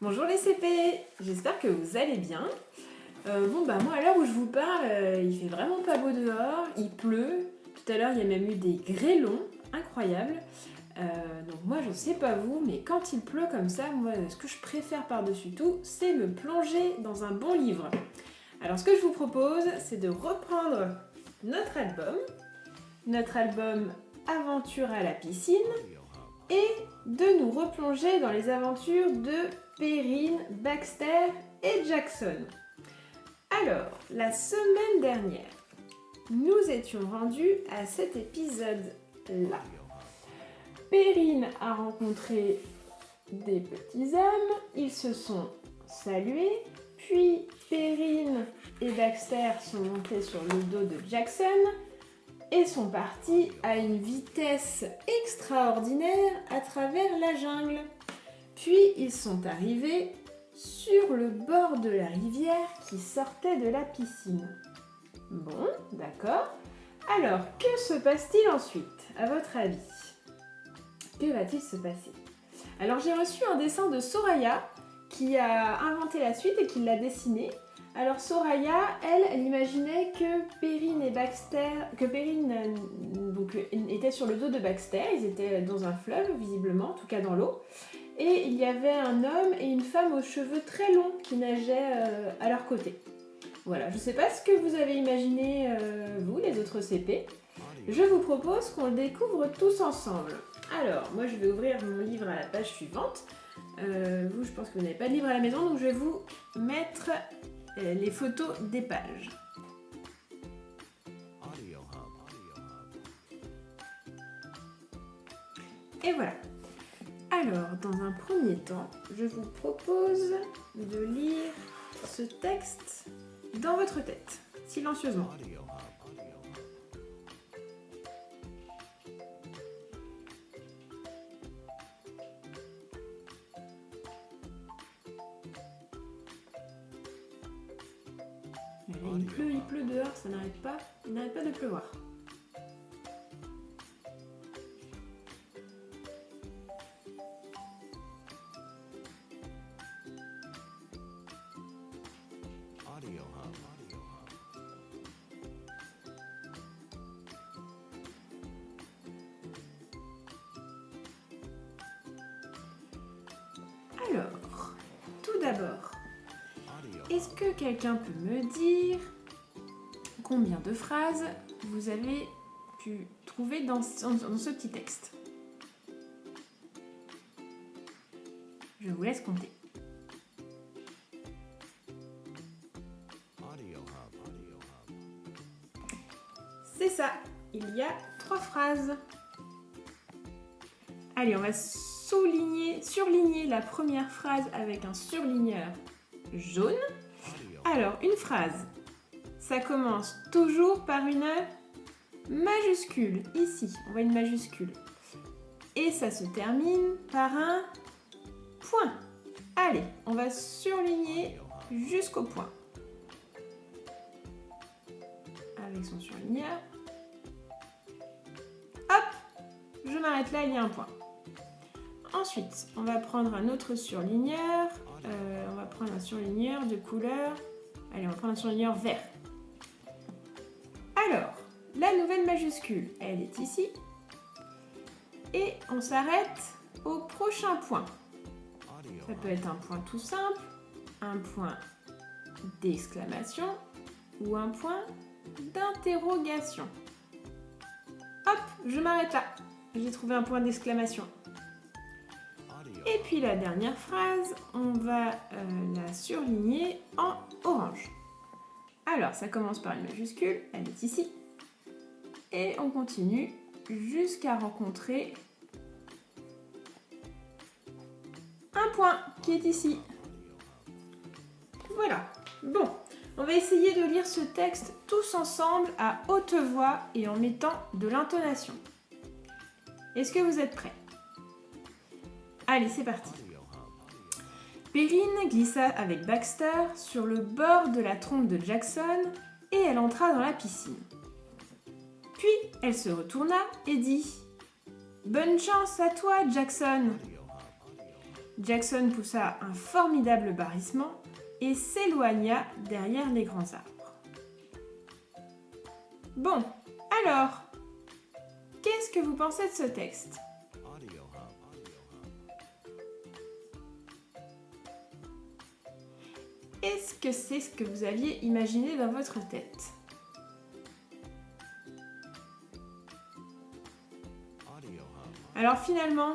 Bonjour les CP, j'espère que vous allez bien. Moi à l'heure où je vous parle, il fait vraiment pas beau dehors, il pleut. Tout à l'heure il y a même eu des grêlons, incroyables. Donc moi je sais pas vous, mais quand il pleut comme ça, moi ce que je préfère par-dessus tout, c'est me plonger dans un bon livre. Alors ce que je vous propose, c'est de reprendre notre album Aventure à la piscine, et de nous replonger dans les aventures de Perrine, Baxter et Jackson. Alors, la semaine dernière, nous étions rendus à cet épisode-là. Perrine a rencontré des petits hommes, ils se sont salués, puis Perrine et Baxter sont montés sur le dos de Jackson et sont partis à une vitesse extraordinaire à travers la jungle. Puis ils sont arrivés sur le bord de la rivière qui sortait de la piscine. Bon, d'accord. Alors, que se passe-t-il ensuite, à votre avis? Que va-t-il se passer? Alors, j'ai reçu un dessin de Soraya qui a inventé la suite et qui l'a dessiné. Alors Soraya, elle imaginait que Perrine et Baxter, était sur le dos de Baxter, ils étaient dans un fleuve visiblement, en tout cas dans l'eau, et il y avait un homme et une femme aux cheveux très longs qui nageaient à leur côté. Voilà, je ne sais pas ce que vous avez imaginé vous, les autres CP. Je vous propose qu'on le découvre tous ensemble. Alors, moi je vais ouvrir mon livre à la page suivante. Vous, je pense que vous n'avez pas de livre à la maison, donc je vais vous mettre les photos des pages. Et voilà. Alors, dans un premier temps, je vous propose de lire ce texte dans votre tête, silencieusement. Il pleut dehors, ça n'arrête pas, il n'arrête pas de pleuvoir. Alors, tout d'abord, est-ce que quelqu'un peut me dire combien de phrases vous avez pu trouver dans ce petit texte? Je vous laisse compter. C'est ça, il y a 3 phrases. Allez, on va surligner la première phrase avec un surligneur jaune. Alors, une phrase, ça commence toujours par une majuscule. Ici, on voit une majuscule. Et ça se termine par un point. Allez, on va surligner jusqu'au point. Avec son surligneur. Hop, je m'arrête là, il y a un point. Ensuite, on va prendre un autre surligneur. On va prendre un surligneur de couleur. Allez, on va prendre un surligneur vert. Alors, la nouvelle majuscule, elle est ici. Et on s'arrête au prochain point. Ça peut être un point tout simple, un point d'exclamation ou un point d'interrogation. Hop, je m'arrête là. J'ai trouvé un point d'exclamation. Et puis la dernière phrase, on va la surligner en orange. Alors, ça commence par une majuscule, elle est ici. Et on continue jusqu'à rencontrer un point qui est ici. Voilà. Bon, on va essayer de lire ce texte tous ensemble à haute voix et en mettant de l'intonation. Est-ce que vous êtes prêts? Allez, c'est parti. Perrine glissa avec Baxter sur le bord de la trompe de Jackson et elle entra dans la piscine. Puis elle se retourna et dit « Bonne chance à toi, Jackson !» Jackson poussa un formidable barrissement et s'éloigna derrière les grands arbres. Bon, alors, qu'est-ce que vous pensez de ce texte ? Est-ce que c'est ce que vous aviez imaginé dans votre tête ? Alors finalement,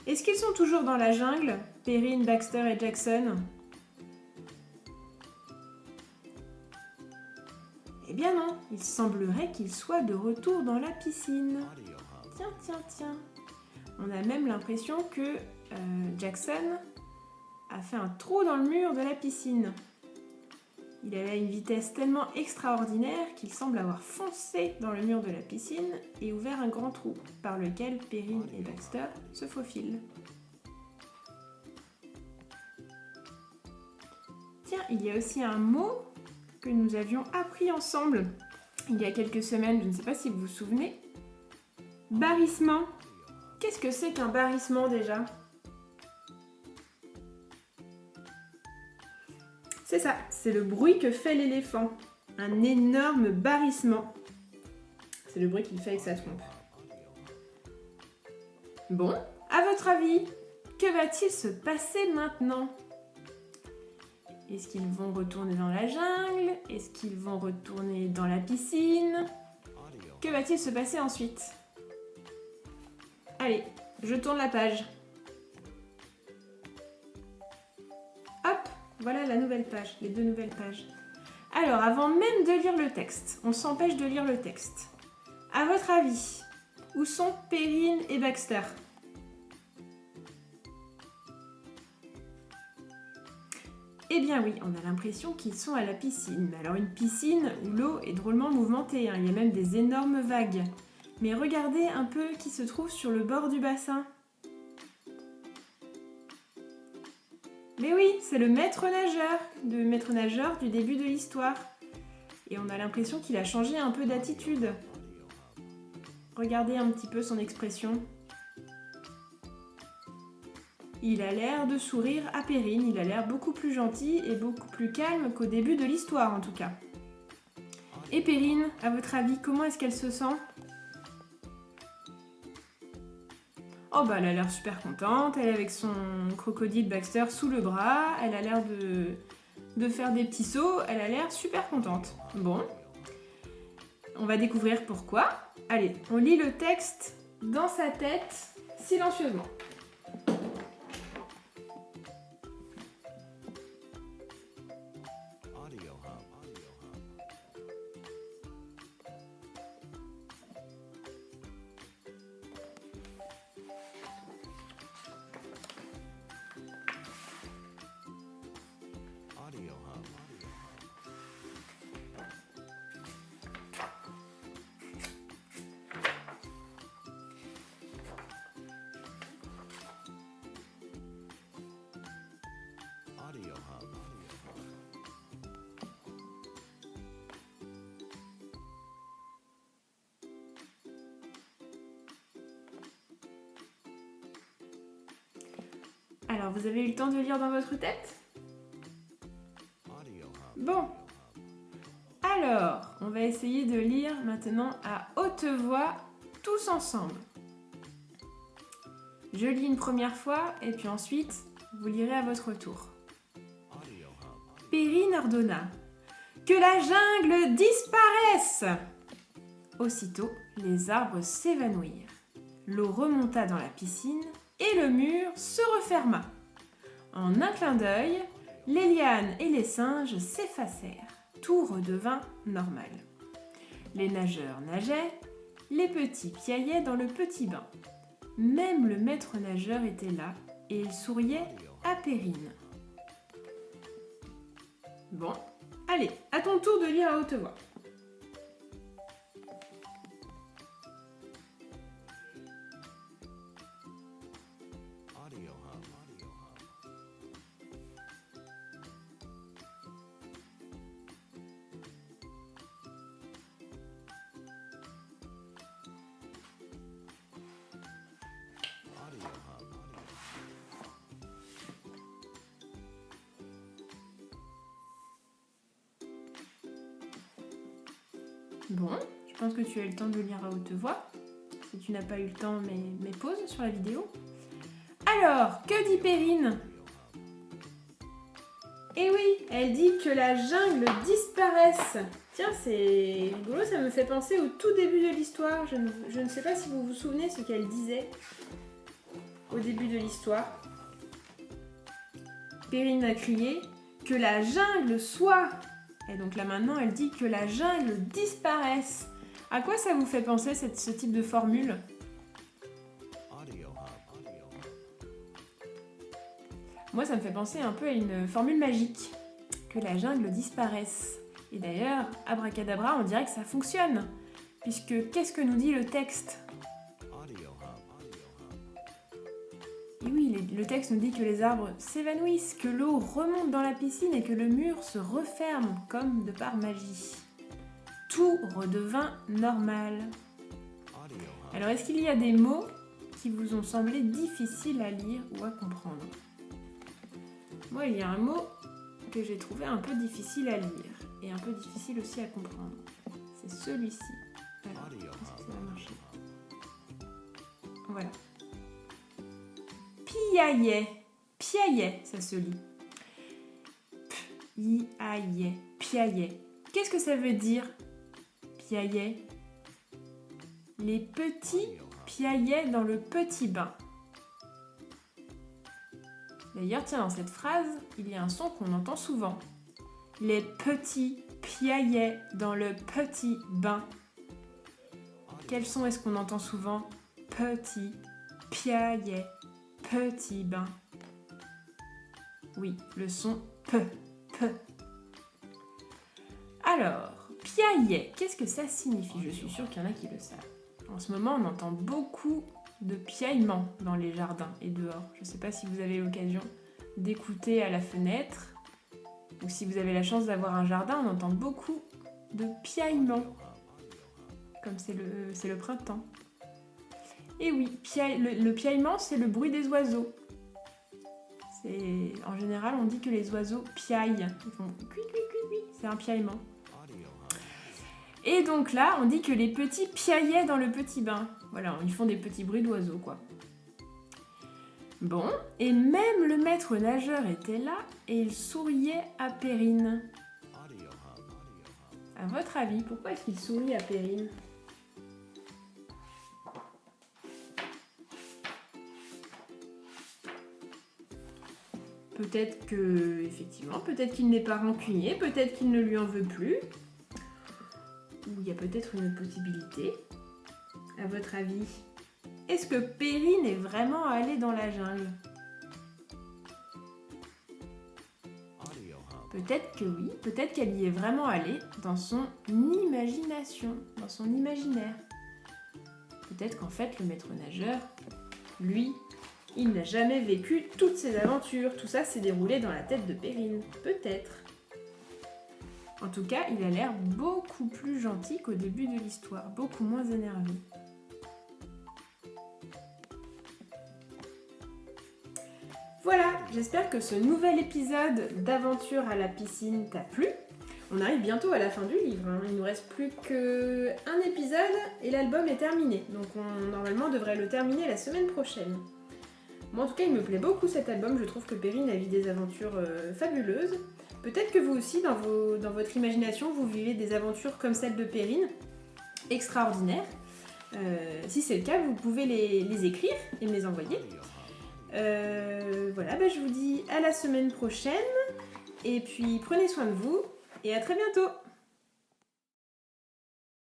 est-ce qu'ils sont toujours dans la jungle, Perrine, Baxter et Jackson ? Eh bien non, il semblerait qu'ils soient de retour dans la piscine. Tiens. On a même l'impression que Jackson a fait un trou dans le mur de la piscine. Il allait à une vitesse tellement extraordinaire qu'il semble avoir foncé dans le mur de la piscine et ouvert un grand trou par lequel Perrine et Baxter se faufilent. Tiens, il y a aussi un mot que nous avions appris ensemble il y a quelques semaines, je ne sais pas si vous vous souvenez. Barrissement. Qu'est-ce que c'est qu'un barrissement déjà ? C'est ça, c'est le bruit que fait l'éléphant. Un énorme barrissement. C'est le bruit qu'il fait avec sa trompe. Bon, à votre avis, que va-t-il se passer maintenant ? Est-ce qu'ils vont retourner dans la jungle ? Est-ce qu'ils vont retourner dans la piscine ? Que va-t-il se passer ensuite ? Allez, je tourne la page. Hop, voilà la nouvelle page, les 2 nouvelles pages. Alors, avant même de lire le texte, on s'empêche de lire le texte. À votre avis, où sont Perrine et Baxter ? Eh bien oui, on a l'impression qu'ils sont à la piscine. Alors une piscine où l'eau est drôlement mouvementée, hein. Il y a même des énormes vagues. Mais regardez un peu qui se trouve sur le bord du bassin. Mais oui, c'est le maître nageur du début de l'histoire. Et on a l'impression qu'il a changé un peu d'attitude. Regardez un petit peu son expression. Il a l'air de sourire à Perrine, il a l'air beaucoup plus gentil et beaucoup plus calme qu'au début de l'histoire en tout cas. Et Perrine, à votre avis, comment est-ce qu'elle se sent ? Oh bah elle a l'air super contente, elle est avec son crocodile Baxter sous le bras, elle a l'air de faire des petits sauts, elle a l'air super contente. Bon, on va découvrir pourquoi. Allez, on lit le texte dans sa tête silencieusement. Alors, vous avez eu le temps de lire dans votre tête ? Bon. Alors, on va essayer de lire maintenant à haute voix, tous ensemble. Je lis une première fois et puis ensuite, vous lirez à votre tour. Perrine ordonna « Que la jungle disparaisse !» Aussitôt, les arbres s'évanouirent. L'eau remonta dans la piscine et le mur se referma. En un clin d'œil, les lianes et les singes s'effacèrent. Tout redevint normal. Les nageurs nageaient, les petits piaillaient dans le petit bain. Même le maître nageur était là et il souriait à Perrine. Bon, allez, à ton tour de lire à haute voix. Bon, je pense que tu as eu le temps de lire à haute voix. Si tu n'as pas eu le temps, mais pause sur la vidéo. Alors, que dit Perrine? Eh oui, elle dit que la jungle disparaisse. Tiens, c'est rigolo, ça me fait penser au tout début de l'histoire. Je ne sais pas si vous vous souvenez ce qu'elle disait au début de l'histoire. Perrine a crié que la jungle soit. Et donc là maintenant, elle dit que la jungle disparaisse. À quoi ça vous fait penser ce type de formule? Moi, ça me fait penser un peu à une formule magique. Que la jungle disparaisse. Et d'ailleurs, abracadabra, on dirait que ça fonctionne. Puisque qu'est-ce que nous dit le texte? Et oui, le texte nous dit que les arbres s'évanouissent, que l'eau remonte dans la piscine et que le mur se referme comme de par magie. Tout redevint normal. Alors, est-ce qu'il y a des mots qui vous ont semblé difficiles à lire ou à comprendre? Moi, il y a un mot que j'ai trouvé un peu difficile à lire et un peu difficile aussi à comprendre. C'est celui-ci. Alors, est-ce que ça va marcher? Voilà. Piaillet. Piaillet, ça se lit. Piaillet. Piaillet. Qu'est-ce que ça veut dire, piaillet? Les petits piaillets dans le petit bain. D'ailleurs, tiens, dans cette phrase, il y a un son qu'on entend souvent. Les petits piaillets dans le petit bain. Quel son est-ce qu'on entend souvent? Petit piaillet, petit bain. Oui, le son P. Alors, piaillet, qu'est-ce que ça signifie? Je suis sûre qu'il y en a qui le savent. En ce moment, on entend beaucoup de piaillements dans les jardins et dehors. Je ne sais pas si vous avez l'occasion d'écouter à la fenêtre ou si vous avez la chance d'avoir un jardin, on entend beaucoup de piaillements, comme c'est le printemps. Et oui, le piaillement, c'est le bruit des oiseaux. En général, on dit que les oiseaux piaillent. Ils font cui, cui, cui, cui. C'est un piaillement. Et donc là, on dit que les petits piaillaient dans le petit bain. Voilà, ils font des petits bruits d'oiseaux, quoi. Bon, et même le maître nageur était là et il souriait à Perrine. À votre avis, pourquoi est-ce qu'il sourit à Perrine? Peut-être que, effectivement, peut-être qu'il n'est pas rancunier, peut-être qu'il ne lui en veut plus. Ou il y a peut-être une autre possibilité. À votre avis, est-ce que Perrine est vraiment allée dans la jungle? Peut-être que oui, peut-être qu'elle y est vraiment allée dans son imagination, dans son imaginaire. Peut-être qu'en fait, le maître nageur, lui, il n'a jamais vécu toutes ces aventures. Tout ça s'est déroulé dans la tête de Perrine. Peut-être. En tout cas, il a l'air beaucoup plus gentil qu'au début de l'histoire, beaucoup moins énervé. Voilà, j'espère que ce nouvel épisode d'aventure à la piscine t'a plu. On arrive bientôt à la fin du livre, hein. Il ne nous reste plus qu'un épisode et l'album est terminé. Donc normalement, on devrait le terminer la semaine prochaine. Moi, en tout cas, il me plaît beaucoup cet album. Je trouve que Perrine a vécu des aventures fabuleuses. Peut-être que vous aussi, dans votre imagination, vous vivez des aventures comme celle de Perrine, extraordinaires. Si c'est le cas, vous pouvez les écrire et me les envoyer. Voilà, je vous dis à la semaine prochaine. Et puis, prenez soin de vous et à très bientôt.